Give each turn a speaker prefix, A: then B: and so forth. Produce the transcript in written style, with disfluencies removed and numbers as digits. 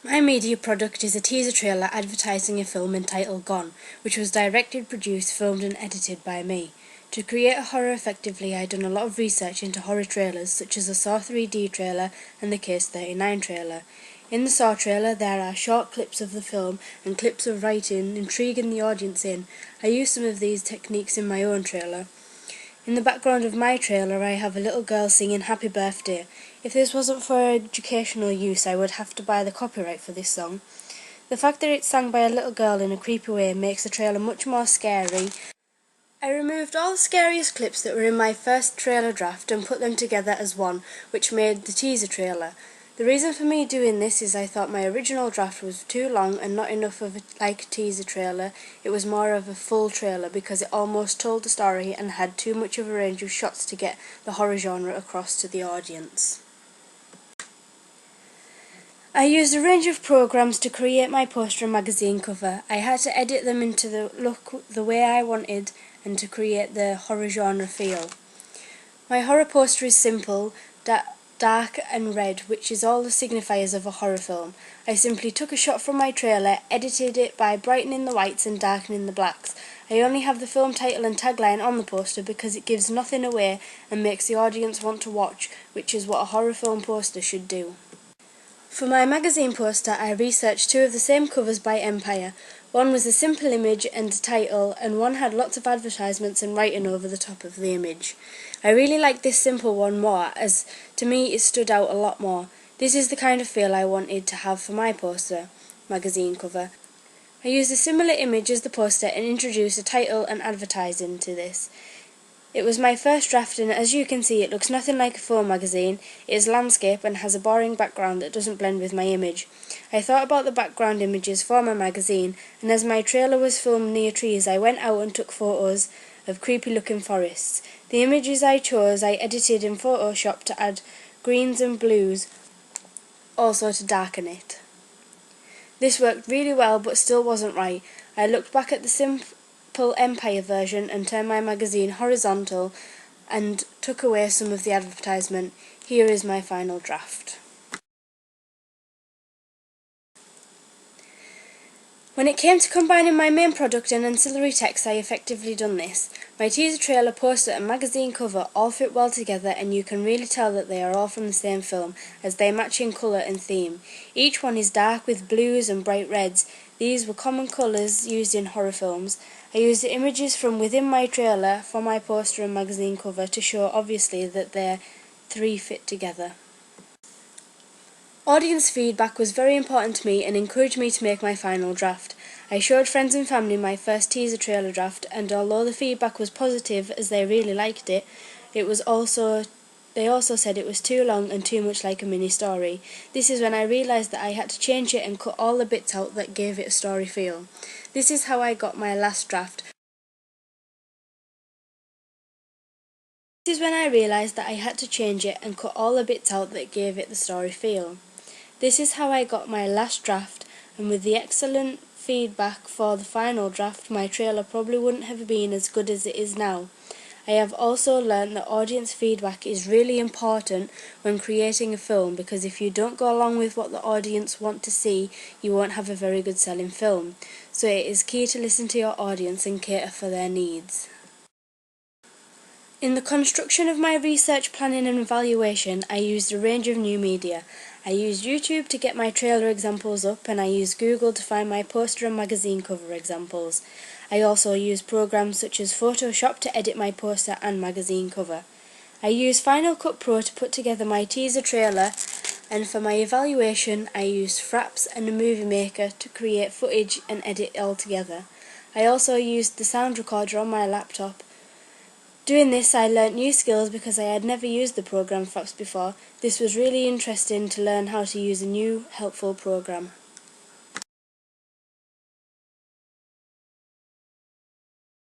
A: My media product is a teaser trailer advertising a film entitled Gone, which was directed, produced, filmed and edited by me. To create a horror effectively, I've done a lot of research into horror trailers such as the Saw 3D trailer and the Case 39 trailer. In the Saw trailer there are short clips of the film and clips of writing intriguing the audience in. I used some of these techniques in my own trailer. In the background of my trailer I have a little girl singing Happy Birthday. If this wasn't for educational use I would have to buy the copyright for this song. The fact that it's sung by a little girl in a creepy way makes the trailer much more scary. I removed all the scariest clips that were in my first trailer draft and put them together as one, which made the teaser trailer. The reason for me doing this is I thought my original draft was too long and not enough of a teaser trailer. It was more of a full trailer because it almost told the story and had too much of a range of shots to get the horror genre across to the audience. I used a range of programs to create my poster and magazine cover. I had to edit them into the look the way I wanted and to create the horror genre feel. My horror poster is simple, dark and red, which is all the signifiers of a horror film. I simply took a shot from my trailer, edited it by brightening the whites and darkening the blacks. I only have the film title and tagline on the poster because it gives nothing away and makes the audience want to watch, which is what a horror film poster should do. For my magazine poster, I researched two of the same covers by Empire. One was a simple image and a title, and one had lots of advertisements and writing over the top of the image. I really liked this simple one more, as to me it stood out a lot more. This is the kind of feel I wanted to have for my poster magazine cover. I used a similar image as the poster and introduced a title and advertising to this. It was my first draft and as you can see it looks nothing like a film magazine. It is landscape and has a boring background that doesn't blend with my image. I thought about the background images for my magazine and as my trailer was filmed near trees I went out and took photos of creepy looking forests. The images I chose I edited in Photoshop to add greens and blues, also to darken it. This worked really well but still wasn't right. I looked back at the simple Empire version and turned my magazine horizontal and took away some of the advertisement. Here is my final draft. When it came to combining my main product and ancillary text I effectively done this. My teaser trailer, poster and magazine cover all fit well together and you can really tell that they are all from the same film as they match in colour and theme. Each one is dark with blues and bright reds. These were common colours used in horror films. I used the images from within my trailer for my poster and magazine cover to show obviously that their three fit together. Audience feedback was very important to me and encouraged me to make my final draft. I showed friends and family my first teaser trailer draft and although the feedback was positive as they really liked it, they also said it was too long and too much like a mini story. This is when I realised that I had to change it and cut all the bits out that gave it a story feel. This is how I got my last draft. This is when I realised that I had to change it and cut all the bits out that gave it the story feel. This is how I got my last draft, and with the excellent feedback for the final draft, my trailer probably wouldn't have been as good as it is now. I have also learned that audience feedback is really important when creating a film because if you don't go along with what the audience want to see, you won't have a very good selling film. So it is key to listen to your audience and cater for their needs. In the construction of my research, planning and evaluation, I used a range of new media. I used YouTube to get my trailer examples up and I used Google to find my poster and magazine cover examples. I also used programs such as Photoshop to edit my poster and magazine cover. I used Final Cut Pro to put together my teaser trailer and for my evaluation I used Fraps and a Movie Maker to create footage and edit it all together. I also used the sound recorder on my laptop. Doing this I learnt new skills because I had never used the program Fraps before. This was really interesting to learn how to use a new helpful program.